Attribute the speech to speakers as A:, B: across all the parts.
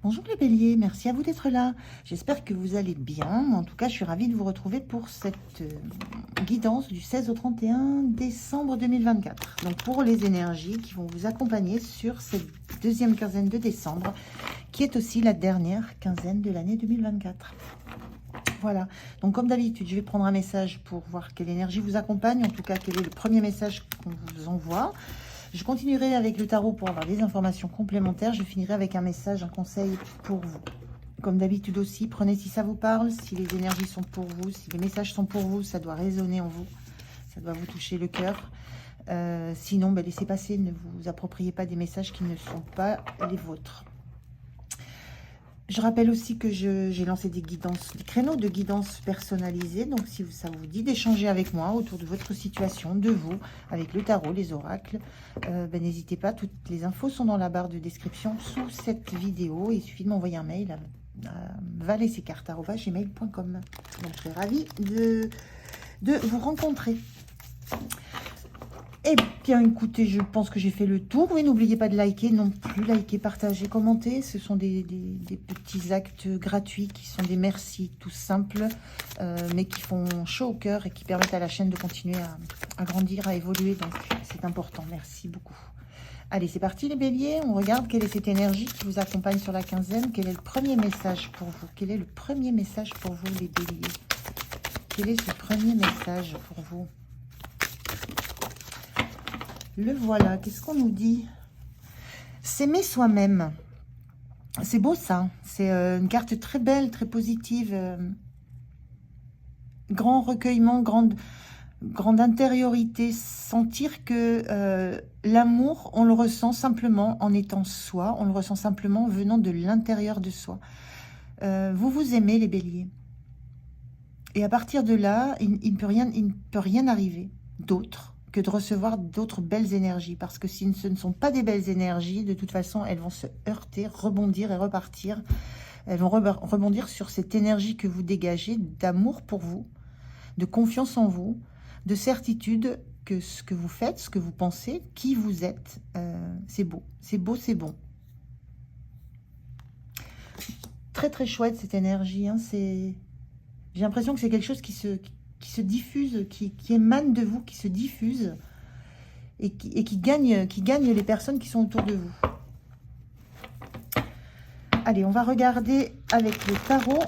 A: Bonjour les béliers, merci à vous d'être là. J'espère que vous allez bien. Moi, en tout cas, je suis ravie de vous retrouver pour cette guidance du 16 au 31 décembre 2024. Donc pour les énergies qui vont vous accompagner sur cette deuxième quinzaine de décembre, qui est aussi la dernière quinzaine de l'année 2024. Voilà, donc comme d'habitude, je vais prendre un message pour voir quelle énergie vous accompagne, en tout cas quel est le premier message qu'on vous envoie. Je continuerai avec le tarot pour avoir des informations complémentaires. Je finirai avec un message, un conseil pour vous. Comme d'habitude aussi, prenez si ça vous parle, si les énergies sont pour vous, si les messages sont pour vous, ça doit résonner en vous, ça doit vous toucher le cœur. Sinon, laissez passer, ne vous appropriez pas des messages qui ne sont pas les vôtres. Je rappelle aussi que j'ai lancé des créneaux de guidance personnalisés. Donc, si ça vous dit d'échanger avec moi autour de votre situation, de vous, avec le tarot, les oracles, n'hésitez pas. Toutes les infos sont dans la barre de description sous cette vidéo. Il suffit de m'envoyer un mail à valetsecartes@gmail.com. Donc, je suis ravie de vous rencontrer. Eh bien, écoutez, je pense que j'ai fait le tour. Oui, n'oubliez pas de liker non plus. Liker, partager, commenter. Ce sont des petits actes gratuits qui sont des merci tout simples, mais qui font chaud au cœur et qui permettent à la chaîne de continuer à grandir, à évoluer. Donc, c'est important. Merci beaucoup. Allez, c'est parti les béliers. On regarde quelle est cette énergie qui vous accompagne sur la quinzaine. Quel est le premier message pour vous? Quel est le premier message pour vous les béliers? Quel est ce premier message pour vous? Le voilà, qu'est-ce qu'on nous dit? S'aimer soi-même. C'est beau ça. C'est une carte très belle, très positive. Grand recueillement, grande intériorité. Sentir que l'amour, on le ressent simplement en étant soi. On le ressent simplement venant de l'intérieur de soi. Vous vous aimez les béliers. Et à partir de là, il ne peut rien arriver d'autre que de recevoir d'autres belles énergies. Parce que si ce ne sont pas des belles énergies, de toute façon, elles vont se heurter, rebondir et repartir. Elles vont rebondir sur cette énergie que vous dégagez d'amour pour vous, de confiance en vous, de certitude que ce que vous faites, ce que vous pensez, qui vous êtes, c'est beau. C'est beau, c'est bon. Très, très chouette cette énergie. Hein, j'ai l'impression que c'est quelque chose qui se diffuse, qui émane de vous, qui se diffuse et qui gagne les personnes qui sont autour de vous. Allez, on va regarder avec le tarot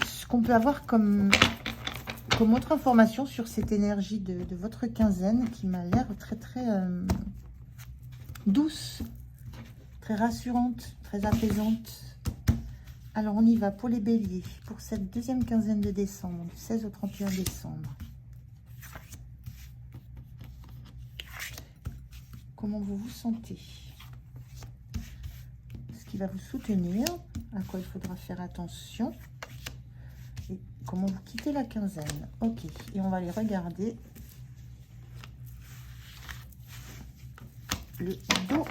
A: ce qu'on peut avoir comme autre information sur cette énergie de votre quinzaine qui m'a l'air très très douce, très rassurante, très apaisante. Alors, on y va pour les béliers, pour cette deuxième quinzaine de décembre, du 16 au 31 décembre. Comment vous vous sentez? Ce qui va vous soutenir, à quoi il faudra faire attention, et comment vous quittez la quinzaine. Ok, et on va aller regarder le dos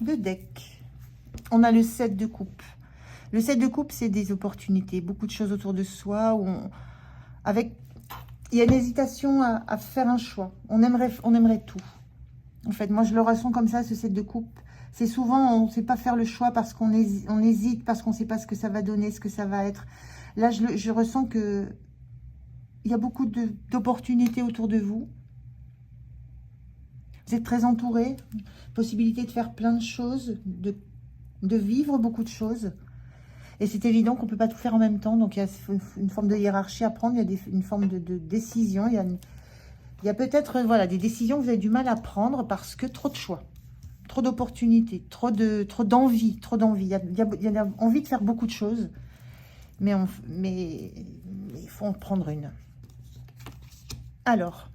A: de deck. On a le 7 de coupe. Le 7 de coupe, c'est des opportunités, beaucoup de choses autour de soi. Où il y a une hésitation à faire un choix. On aimerait tout. En fait, moi, je le ressens comme ça, ce 7 de coupe. C'est souvent, on ne sait pas faire le choix parce qu'on hésite, parce qu'on ne sait pas ce que ça va donner, ce que ça va être. Là, je ressens qu'il y a beaucoup d'opportunités autour de vous. Vous êtes très entouré. Possibilité de faire plein de choses, de vivre beaucoup de choses. Et c'est évident qu'on ne peut pas tout faire en même temps. Donc, il y a une forme de hiérarchie à prendre. Il y a une forme de décision. Il y a peut-être des décisions que vous avez du mal à prendre parce que trop de choix, trop d'opportunités, trop d'envie. Il y a envie de faire beaucoup de choses. Mais il faut en prendre une. Alors,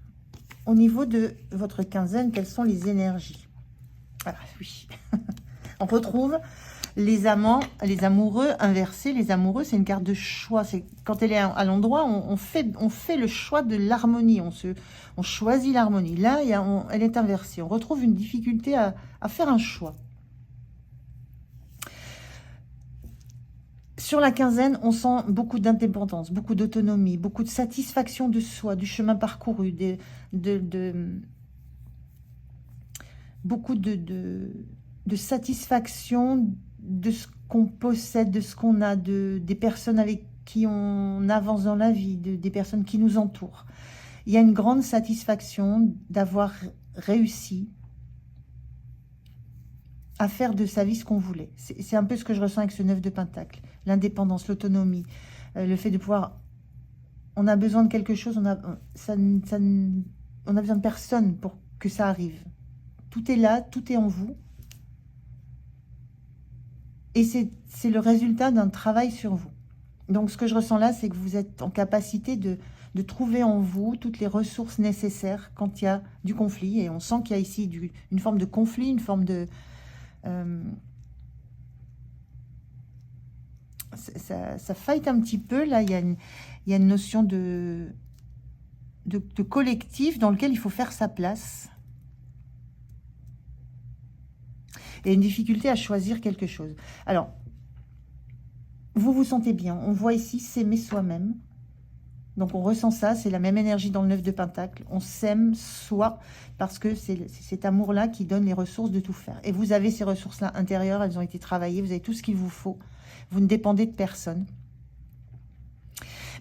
A: au niveau de votre quinzaine, quelles sont les énergies? Ah oui. On retrouve les amants, les amoureux inversés. Les amoureux, c'est une carte de choix. C'est quand elle est à l'endroit, on fait le choix de l'harmonie. On choisit l'harmonie. Là, elle est inversée. On retrouve une difficulté à faire un choix. Sur la quinzaine, on sent beaucoup d'indépendance, beaucoup d'autonomie, beaucoup de satisfaction de soi, du chemin parcouru, beaucoup de satisfaction de ce qu'on possède, de ce qu'on a, des personnes avec qui on avance dans la vie, des personnes qui nous entourent. Il y a une grande satisfaction d'avoir réussi à faire de sa vie ce qu'on voulait. C'est un peu ce que je ressens avec ce 9 de Pentacle. L'indépendance, l'autonomie, le fait de pouvoir... On a besoin de quelque chose, on a besoin de personne pour que ça arrive. Tout est là, tout est en vous. Et c'est le résultat d'un travail sur vous. Donc ce que je ressens là, c'est que vous êtes en capacité de trouver en vous toutes les ressources nécessaires quand il y a du conflit. Et on sent qu'il y a ici une forme de conflit, une forme de... ça fight un petit peu. Là, il y a une notion de collectif dans lequel il faut faire sa place. Il y a une difficulté à choisir quelque chose. Alors, vous vous sentez bien. On voit ici s'aimer soi-même. Donc, on ressent ça. C'est la même énergie dans le 9 de Pentacle. On s'aime soi parce que c'est cet amour-là qui donne les ressources de tout faire. Et vous avez ces ressources-là intérieures. Elles ont été travaillées. Vous avez tout ce qu'il vous faut. Vous ne dépendez de personne.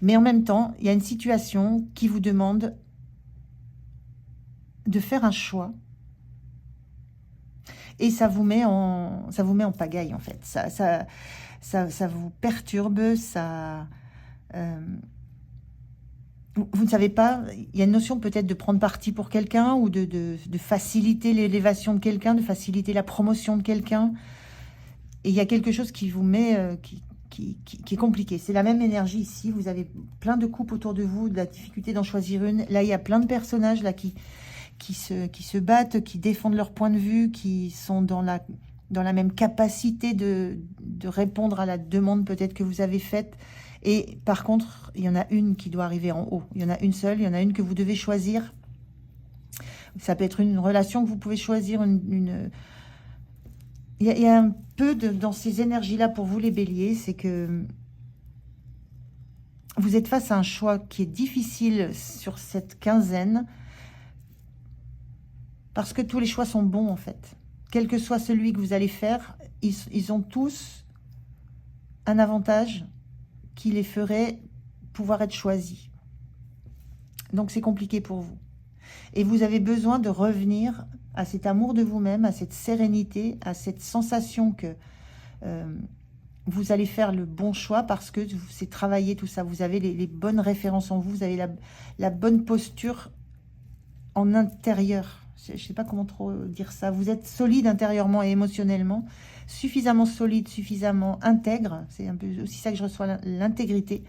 A: Mais en même temps, il y a une situation qui vous demande de faire un choix. Et ça vous met en pagaille, en fait. Ça vous perturbe, vous ne savez pas, il y a une notion peut-être de prendre parti pour quelqu'un ou de faciliter l'élévation de quelqu'un, de faciliter la promotion de quelqu'un. Et il y a quelque chose qui vous met, qui est compliqué. C'est la même énergie ici. Vous avez plein de coupes autour de vous, de la difficulté d'en choisir une. Là, il y a plein de personnages là qui se battent, qui défendent leur point de vue, qui sont dans la même capacité de répondre à la demande peut-être que vous avez faite. Et par contre, il y en a une qui doit arriver en haut. Il y en a une seule, il y en a une que vous devez choisir. Ça peut être une relation que vous pouvez choisir. Il y a un peu dans ces énergies-là pour vous les béliers, c'est que vous êtes face à un choix qui est difficile sur cette quinzaine, parce que tous les choix sont bons, en fait. Quel que soit celui que vous allez faire, ils ont tous un avantage qui les ferait pouvoir être choisis. Donc, c'est compliqué pour vous. Et vous avez besoin de revenir à cet amour de vous-même, à cette sérénité, à cette sensation que vous allez faire le bon choix parce que c'est travaillé tout ça. Vous avez les bonnes références en vous, vous avez la bonne posture en intérieur. Je ne sais pas comment trop dire ça. Vous êtes solide intérieurement et émotionnellement, suffisamment solide, suffisamment intègre. C'est un peu aussi ça que je reçois, l'intégrité,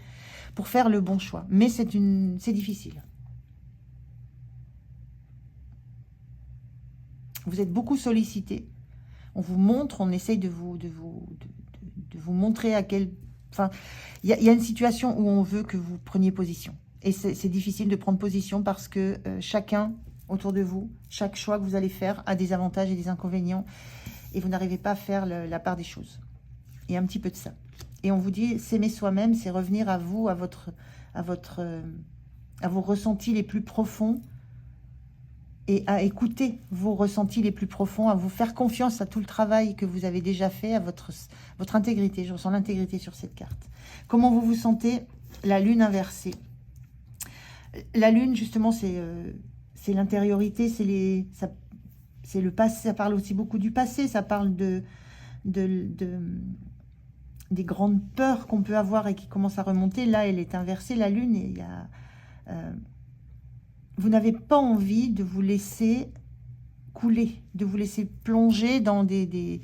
A: pour faire le bon choix. Mais c'est difficile. Vous êtes beaucoup sollicité. On vous montre, on essaye de vous montrer à quel... Enfin, il y a une situation où on veut que vous preniez position. Et c'est difficile de prendre position parce que chacun autour de vous, chaque choix que vous allez faire a des avantages et des inconvénients. Et vous n'arrivez pas à faire la part des choses. Il y a un petit peu de ça. Et on vous dit, s'aimer soi-même, c'est revenir à vous, à vos ressentis les plus profonds, et à écouter vos ressentis les plus profonds, à vous faire confiance à tout le travail que vous avez déjà fait, à votre intégrité. Je ressens l'intégrité sur cette carte. Comment vous vous sentez? La lune inversée. La lune, justement, c'est l'intériorité, c'est le passé. Ça parle aussi beaucoup du passé, ça parle des grandes peurs qu'on peut avoir et qui commencent à remonter. Là, elle est inversée, la lune, et il y a... vous n'avez pas envie de vous laisser couler, de vous laisser plonger dans des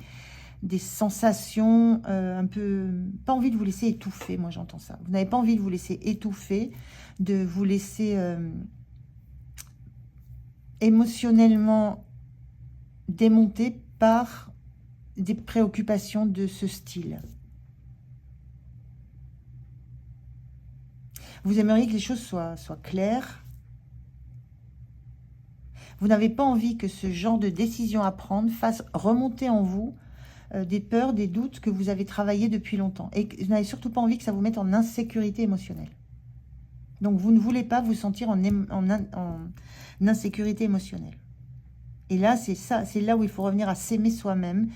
A: sensations un peu... Pas envie de vous laisser étouffer, moi j'entends ça. Vous n'avez pas envie de vous laisser étouffer, de vous laisser émotionnellement démonter par des préoccupations de ce style. Vous aimeriez que les choses soient claires. Vous n'avez pas envie que ce genre de décision à prendre fasse remonter en vous des peurs, des doutes que vous avez travaillés depuis longtemps. Et vous n'avez surtout pas envie que ça vous mette en insécurité émotionnelle. Donc, vous ne voulez pas vous sentir en insécurité émotionnelle. Et là, c'est ça, c'est là où il faut revenir à s'aimer soi-même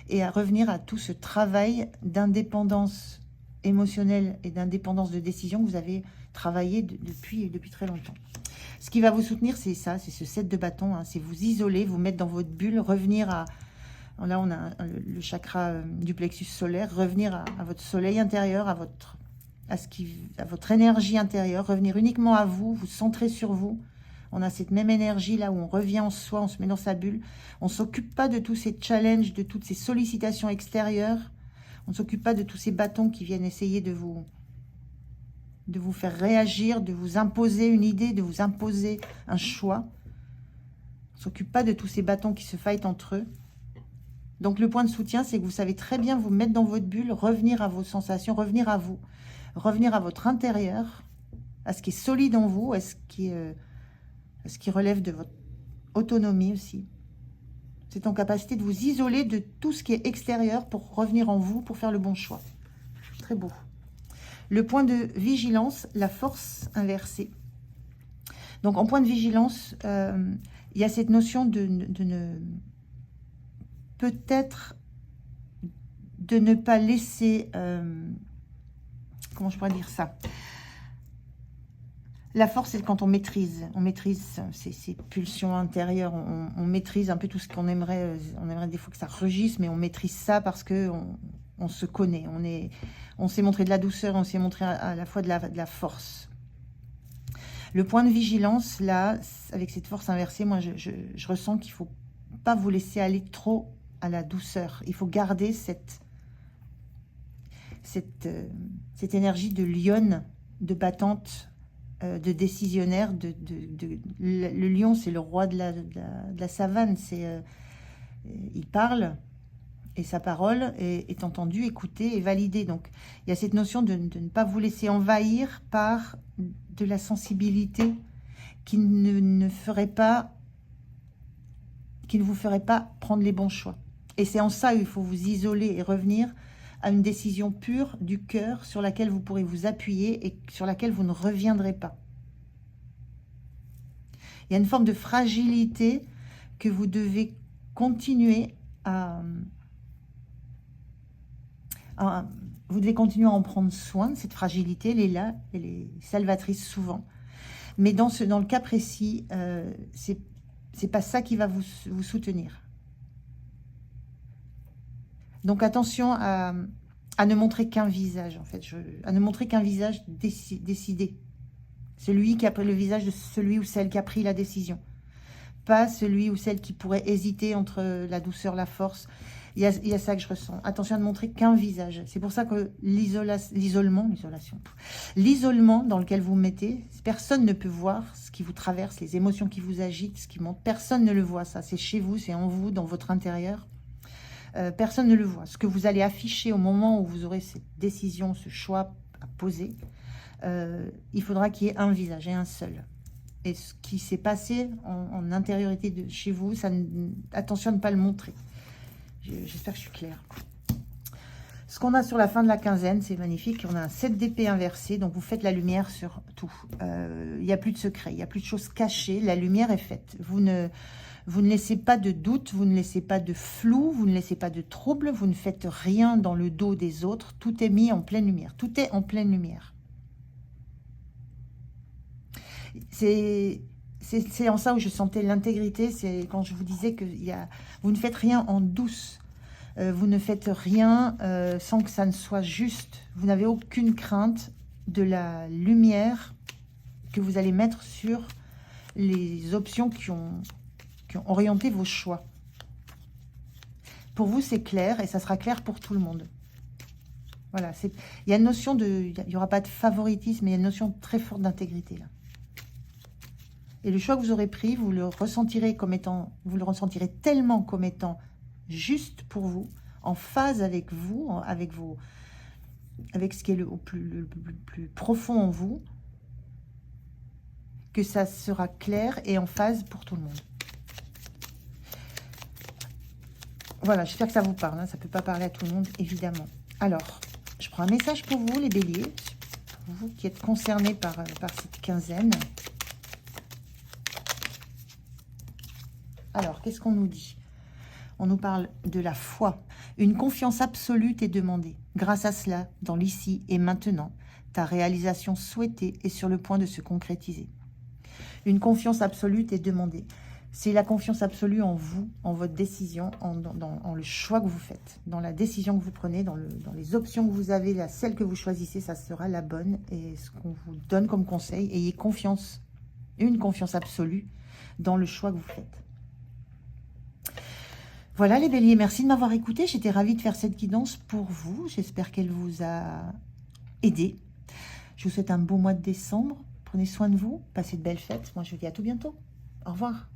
A: et à revenir à tout ce travail d'indépendance émotionnelle et d'indépendance de décision que vous avez travaillé depuis très longtemps. Ce qui va vous soutenir, c'est ça, c'est ce 7 de bâton, hein, c'est vous isoler, vous mettre dans votre bulle, revenir à... Là, on a le chakra du plexus solaire, revenir à votre soleil intérieur, à votre énergie intérieure, revenir uniquement à vous, vous centrer sur vous. On a cette même énergie là où on revient en soi, on se met dans sa bulle. On ne s'occupe pas de tous ces challenges, de toutes ces sollicitations extérieures. On ne s'occupe pas de tous ces bâtons qui viennent essayer de vous faire réagir, de vous imposer une idée, de vous imposer un choix. On ne s'occupe pas de tous ces bâtons qui se fightent entre eux. Donc le point de soutien, c'est que vous savez très bien vous mettre dans votre bulle, revenir à vos sensations, revenir à vous, revenir à votre intérieur, à ce qui est solide en vous, à ce qui relève de votre autonomie aussi. C'est en capacité de vous isoler de tout ce qui est extérieur pour revenir en vous, pour faire le bon choix. Très beau. Le point de vigilance, la force inversée. Donc en point de vigilance, il y a cette notion de ne... Peut-être de ne pas laisser... comment je pourrais dire ça ? La force, c'est quand on maîtrise ces pulsions intérieures, on maîtrise un peu tout ce qu'on aimerait, on aimerait des fois que ça rugisse, mais on maîtrise ça parce que on se connaît, on s'est montré de la douceur, on s'est montré à la fois de la force. Le point de vigilance, là, avec cette force inversée, moi, je ressens qu'il ne faut pas vous laisser aller trop à la douceur. Il faut garder cette énergie de lionne, de battante, de décisionnaire. Le lion, c'est le roi de la savane. Il parle et sa parole est entendue, écoutée et validée. Donc, il y a cette notion de ne pas vous laisser envahir par de la sensibilité qui ne vous ferait pas prendre les bons choix. Et c'est en ça qu'il faut vous isoler et revenir à une décision pure du cœur sur laquelle vous pourrez vous appuyer et sur laquelle vous ne reviendrez pas. Il y a une forme de fragilité que vous devez continuer vous devez continuer à en prendre soin. Cette fragilité, elle est là, elle est salvatrice souvent. Mais dans le cas précis, c'est pas ça qui va vous soutenir. Donc attention à ne montrer qu'un visage, en fait, à ne montrer qu'un visage décidé. Celui qui a pris le visage de celui ou celle qui a pris la décision. Pas celui ou celle qui pourrait hésiter entre la douceur, la force. Il y a ça que je ressens. Attention à ne montrer qu'un visage. C'est pour ça que l'isolement dans lequel vous vous mettez, personne ne peut voir ce qui vous traverse, les émotions qui vous agitent, ce qui monte. Personne ne le voit, ça. C'est chez vous, c'est en vous, dans votre intérieur. Personne ne le voit. Ce que vous allez afficher au moment où vous aurez cette décision, ce choix à poser, il faudra qu'il y ait un visage et un seul. Et ce qui s'est passé en intériorité de chez vous, attention à ne pas le montrer. J'espère que je suis claire. Ce qu'on a sur la fin de la quinzaine, c'est magnifique. On a un 7 d'épée inversé, donc vous faites la lumière sur tout. Il n'y a plus de secret, il n'y a plus de choses cachées. La lumière est faite. Vous ne laissez pas de doute, vous ne laissez pas de flou, vous ne laissez pas de trouble, vous ne faites rien dans le dos des autres. Tout est mis en pleine lumière. Tout est en pleine lumière. C'est en ça où je sentais l'intégrité. C'est quand je vous disais que vous ne faites rien en douce. Vous ne faites rien sans que ça ne soit juste. Vous n'avez aucune crainte de la lumière que vous allez mettre sur les options qui ont orienté vos choix. Pour vous, c'est clair et ça sera clair pour tout le monde. Voilà, il y a une notion il n'y aura pas de favoritisme, mais il y a une notion très forte d'intégrité là. Et le choix que vous aurez pris, vous le ressentirez tellement comme étant juste pour vous, en phase avec vous, avec ce qui est le plus profond en vous, que ça sera clair et en phase pour tout le monde. Voilà, j'espère que ça vous parle. Hein, ça ne peut pas parler à tout le monde, évidemment. Alors, je prends un message pour vous, les béliers, pour vous qui êtes concernés par cette quinzaine. Alors, qu'est-ce qu'on nous dit? On nous parle de la foi. Une confiance absolue est demandée. Grâce à cela, dans l'ici et maintenant, ta réalisation souhaitée est sur le point de se concrétiser. Une confiance absolue est demandée. C'est la confiance absolue en vous, en votre décision, en le choix que vous faites, dans la décision que vous prenez, dans les options que vous avez, celle que vous choisissez, ça sera la bonne. Et ce qu'on vous donne comme conseil, ayez confiance, une confiance absolue dans le choix que vous faites. Voilà les béliers, merci de m'avoir écouté. J'étais ravie de faire cette guidance pour vous. J'espère qu'elle vous a aidé. Je vous souhaite un beau mois de décembre. Prenez soin de vous, passez de belles fêtes. Moi, je vous dis à tout bientôt. Au revoir.